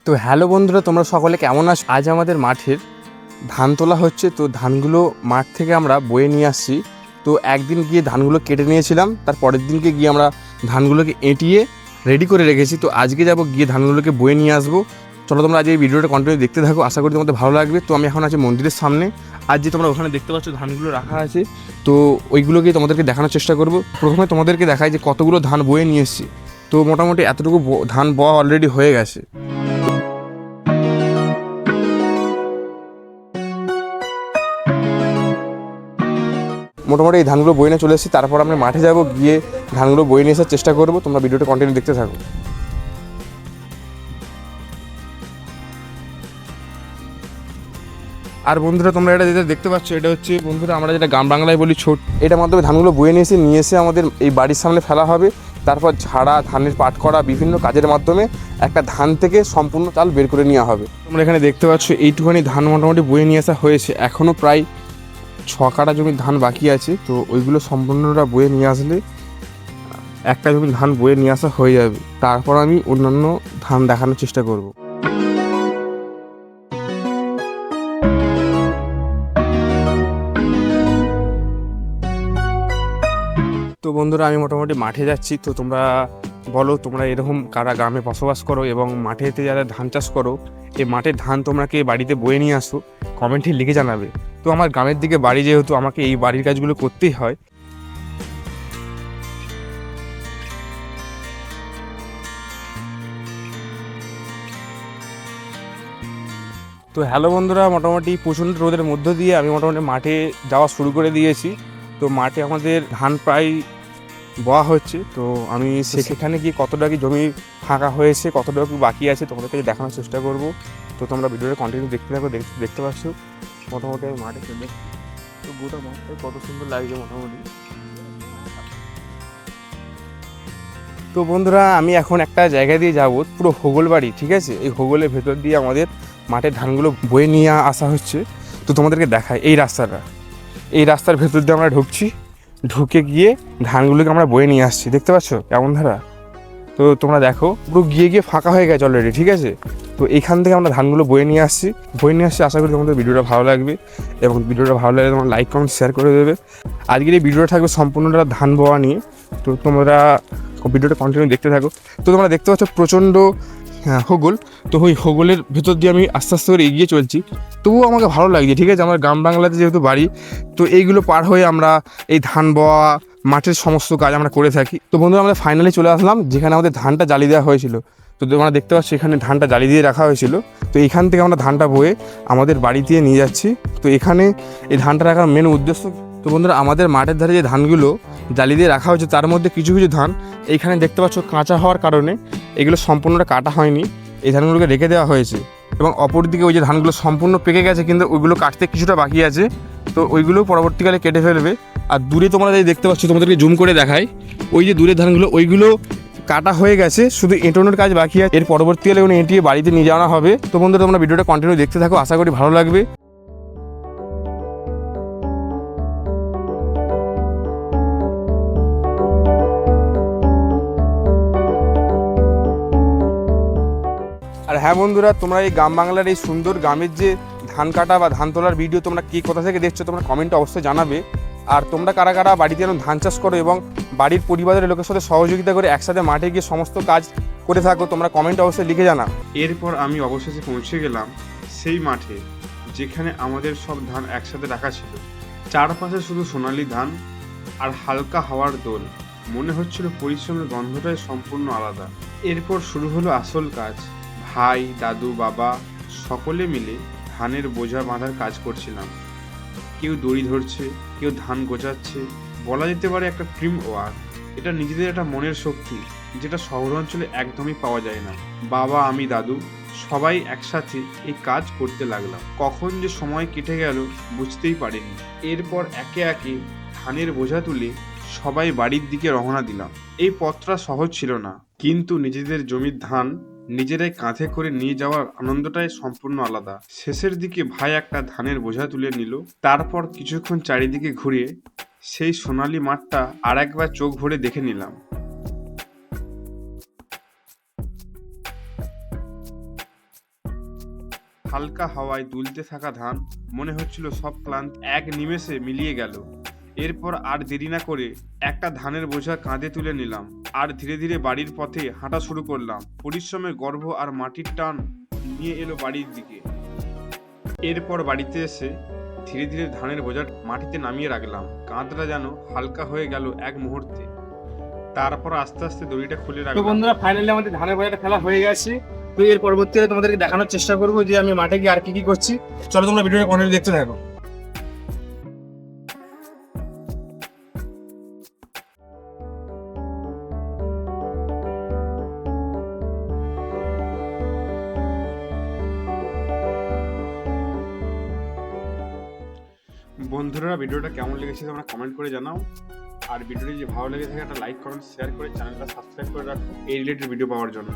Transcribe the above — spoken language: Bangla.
তো হ্যালো বন্ধুরা, তোমরা সকলে কেমন আছো? আজ আমাদের মাঠের ধান তোলা হচ্ছে। তো ধানগুলো মাঠ থেকে আমরা বয়ে নিয়ে আসছি। তো একদিন গিয়ে ধানগুলো কেটে নিয়েছিলাম, তার পরের দিনকে গিয়ে আমরা ধানগুলোকে এঁটিয়ে রেডি করে রেখেছি। তো আজকে যাব গিয়ে ধানগুলোকে বয়ে নিয়ে আসবো। চলো তোমরা আজ এই ভিডিওটা কন্টিনিউ দেখতে থাকো, আশা করি তোমাদের ভালো লাগবে। তো আমি এখন আছি মন্দিরের সামনে। আজ যে তোমরা ওখানে দেখতে পাচ্ছ ধানগুলো রাখা আছে, তো ওইগুলোকে তোমাদেরকে দেখানোর চেষ্টা করব। প্রথমে তোমাদেরকে দেখাই যে কতগুলো ধান বয়ে নিয়ে এসেছি। তো মোটামুটি এতটুকু ধান বওয়া অলরেডি হয়ে গেছে। মোটামুটি এই ধানগুলো বয়ে নিয়ে চলে এসেছি। তারপর আমরা মাঠে যাব, গিয়ে ধানগুলো বয়ে নিয়ে আসার চেষ্টা করবো। তোমরা ভিডিওটা কন্টিনিউ দেখতে থাকো। আর বন্ধুরা, তোমরা এটা যেটা দেখতে পাচ্ছ, এটা হচ্ছে বন্ধুরা আমরা যেটা গ্রাম বাংলায় বলি ছোট। এটার মাধ্যমে ধানগুলো বয়ে নিয়ে এসে আমাদের এই বাড়ির সামনে ফেলা হবে। তারপর ঝাড়া, ধানের পাট করা, বিভিন্ন কাজের মাধ্যমে একটা ধান থেকে সম্পূর্ণ চাল বের করে নেওয়া হবে। তোমরা এখানে দেখতে পাচ্ছ এইটুখানি ধান মোটামুটি বয়ে নিয়ে আসা হয়েছে। এখনও প্রায় 6 কাঠা জমির ধান বাকি আছে। তো ওইগুলো সম্পূর্ণটা বয়ে নিয়ে আসলে একটা জমির ধান বয়ে নিয়ে আসা হয়ে যাবে। তারপর আমি অন্যান্য ধান দেখানোর চেষ্টা করব। তো বন্ধুরা, আমি মোটামুটি মাঠে যাচ্ছি। তো তোমরা বলো, তোমরা এরকম কারা গ্রামে বসবাস করো এবং মাঠেতে যারা ধান চাষ করো, এই মাঠের ধান তোমরা কে বাড়িতে বয়ে নিয়ে আসো, কমেন্টে লিখে জানাবে। তো আমার গ্রামের দিকে বাড়ি, যেহেতু আমাকে এই বাড়ির কাজগুলো করতেই হয়। তো হ্যালো বন্ধুরা, মোটামুটি প্রচণ্ড রোদের মধ্য দিয়ে আমি মোটামুটি মাঠে যাওয়া শুরু করে দিয়েছি। তো মাঠে আমাদের ধান প্রায় বওয়া হচ্ছে। তো আমি সেখানে গিয়ে কতটা কি জমি ফাঁকা হয়েছে, কতটা কি বাকি আছে তোমাদের কাছে দেখানোর চেষ্টা করব। তো তোমরা ভিডিওটা কন্টিনিউ দেখতে থাকো। দেখতে পাচ্ছ মোটামুটি আমি মাঠে চলে, তো গোটা মাঠটাই কত সুন্দর লাগছে মোটামুটি। তো বন্ধুরা, আমি এখন একটা জায়গা দিয়ে যাবো, পুরো হোগল বাড়ি, ঠিক আছে? এই হোগলের ভেতর দিয়ে আমাদের মাঠের ধানগুলো বয়ে নিয়ে আসা হচ্ছে। তো তোমাদেরকে দেখাই এই রাস্তাটা, এই রাস্তার ভেতর দিয়ে আমরা ঢুকে গিয়ে ধানগুলোকে আমরা বয়ে নিয়ে আসছি। দেখতে পাচ্ছ কেমন ধারা? তো তোমরা দেখো, পুরো গিয়ে ফাঁকা হয়ে গেছে অলরেডি, ঠিক আছে? তো এইখান থেকে আমরা ধানগুলো বয়ে নিয়ে আসছি। আশা করি তোমাদের ভিডিওটা ভালো লাগবে, এবং ভিডিওটা ভালো লাগলে তোমরা লাইক কমেন্ট শেয়ার করে দেবে। আজকের এই ভিডিওটা থাকবে সম্পূর্ণটা ধান বওয়া নিয়ে। তো তোমরা ভিডিওটা কন্টিনিউ দেখতে থাকো। তো তোমরা দেখতে পাচ্ছ প্রচণ্ড হোগল। তো ওই হোগলের ভেতর দিয়ে আমি আস্তে আস্তে করে এগিয়ে চলছি। তবুও আমাকে ভালো লাগছে, ঠিক আছে? আমার গ্রাম বাংলাতে যেহেতু বাড়ি, তো এইগুলো পার হয়ে আমরা এই ধান বওয়া, মাঠের সমস্ত কাজ আমরা করে থাকি। তো বন্ধুরা, আমরা ফাইনালি চলে আসলাম যেখানে আমাদের ধানটা জ্বালিয়ে দেওয়া হয়েছিল। তো তোমরা দেখতে পাচ্ছ এখানে ধানটা জ্বালিয়ে দিয়ে রাখা হয়েছিল। তো এখান থেকে আমরা ধানটা বয়ে আমাদের বাড়ি দিয়ে নিয়ে যাচ্ছি। তো এখানে এই ধানটা রাখার মেন উদ্দেশ্য, তো বন্ধুরা আমাদের মাঠের ধারে যে ধানগুলো জ্বালিয়ে দিয়ে রাখা হয়েছে, তার মধ্যে কিছু কিছু ধান এইখানে দেখতে পাচ্ছ কাঁচা হওয়ার কারণে এগুলো সম্পূর্ণটা কাটা হয়নি, এই ধানগুলোকে রেখে দেওয়া হয়েছে। এবং অপরদিকে ওই যে ধানগুলো সম্পূর্ণ পেকে গেছে, কিন্তু ওইগুলো কাটতে কিছুটা বাকি আছে। তো ওইগুলো পরবর্তীকালে কেটে ফেলবে। আর দূরে তোমরা যে দেখতে পাচ্ছ, তোমাদেরকে জুম করে দেখাই, ওই যে দূরের ধানগুলো, ওইগুলো কাটা হয়ে গেছে, শুধু এঁটোনোর কাজ বাকি আছে। এর পরবর্তীকালে উনি এঁটিয়ে বাড়িতে নিয়ে যাওয়া হবে। তো বন্ধুরা, তোমরা ভিডিওটা কন্টিনিউ দেখতে থাকো, আশা করি ভালো লাগবে। আর হ্যাঁ বন্ধুরা, তোমরা এই গ্রাম বাংলার এই সুন্দর গ্রামের যে ধান কাটা বা ধান তোলার ভিডিও তোমরা কি কোথা থেকে দেখছো, তোমরা কমেন্টে অবশ্যই জানাবে। আর তোমরা কারা কারা বাড়িতে যেন ধান চাষ করো এবং বাড়ির পরিবারের লোকের সাথে সহযোগিতা করে একসাথে মাঠে গিয়ে সমস্ত কাজ করে থাকো, তোমরা কমেন্টে অবশ্যই লিখে জানাও। এরপর আমি অবশেষে পৌঁছে গেলাম সেই মাঠে যেখানে আমাদের সব ধান একসাথে রাখা ছিল। চারপাশে শুধু সোনালি ধান আর হালকা হাওয়ার দোল। মনে হচ্ছিল পরিশ্রমের গন্ধটাই সম্পূর্ণ আলাদা। এরপর শুরু হলো আসল কাজ। ভাই, দাদু, বাবা সকলে মিলে ধানের বোঝা বাঁধার কাজ করছিলাম। কেউ দড়ি ধরছে, কেউ ধান গোছাচ্ছে। বলা যেতে পারে একটা টিম ওয়ার্ক। এটা নিজেদের একটা মনের শক্তি, যেটা শহর অঞ্চলে একদমই পাওয়া যায় না। বাবা, আমি, দাদু সবাই একসাথে এই কাজ করতে লাগলাম। কখন যে সময় কেটে গেল বুঝতেই পারিনি। এরপর একে একে ধানের বোঝা তুলে সবাই বাড়ির দিকে রওনা দিলাম। এই পথটা সহজ ছিল না, কিন্তু নিজেদের জমির ধান নিজেরাই কাঁধে করে নিয়ে যাওয়ার আনন্দটাই সম্পূর্ণ আলাদা। শেষের দিকে ভাই একটা ধানের বোঝা তুলে নিল। তারপর কিছুক্ষণ চারিদিকে ঘুরিয়ে সেই সোনালী মাঠটা আর একবার চোখ ভরে দেখে নিলাম। হালকা হাওয়ায় দুলতে থাকা ধান মনে হচ্ছিল সব ক্লান্তি এক নিমেষে মিলিয়ে গেল। এরপর আর দেরি না করে একটা ধানের বোঝা কাঁধে তুলে নিলাম আর ধীরে ধীরে বাড়ির পথে হাঁটা শুরু করলাম। পরিশ্রমের গর্ব আর মাটির টান নিয়ে এলো বাড়ির দিকে। এরপর বাড়িতে এসে ধীরে ধীরে ধানের বোঝা মাটিতে নামিয়ে রাখলাম। কাঁধটা যেন হালকা হয়ে গেল এক মুহূর্তে। তারপর আস্তে আস্তে দড়িটা খুলে তো রাখলাম। বন্ধুরা ফাইনালি আমাদের ধানের বোঝাটা ফেলা হয়ে গেছে। তো এর পরবর্তীতে তোমাদেরকে দেখানোর চেষ্টা করবো যে আমি মাঠে গিয়ে আর কি কি করছি। চলো তোমরা ভিডিওটা কন্টিনিউ দেখতে থাকো। বন্ধুরা ভিডিওটা কেমন লেগেছে তোমরা কমেন্ট করে জানাও। আর ভিডিওটি যদি ভালো লেগে থাকে একটা লাইক কমেন্ট শেয়ার করে চ্যানেলটা সাবস্ক্রাইব করে রাখো এই রিলেটেড ভিডিও পাওয়ার জন্য।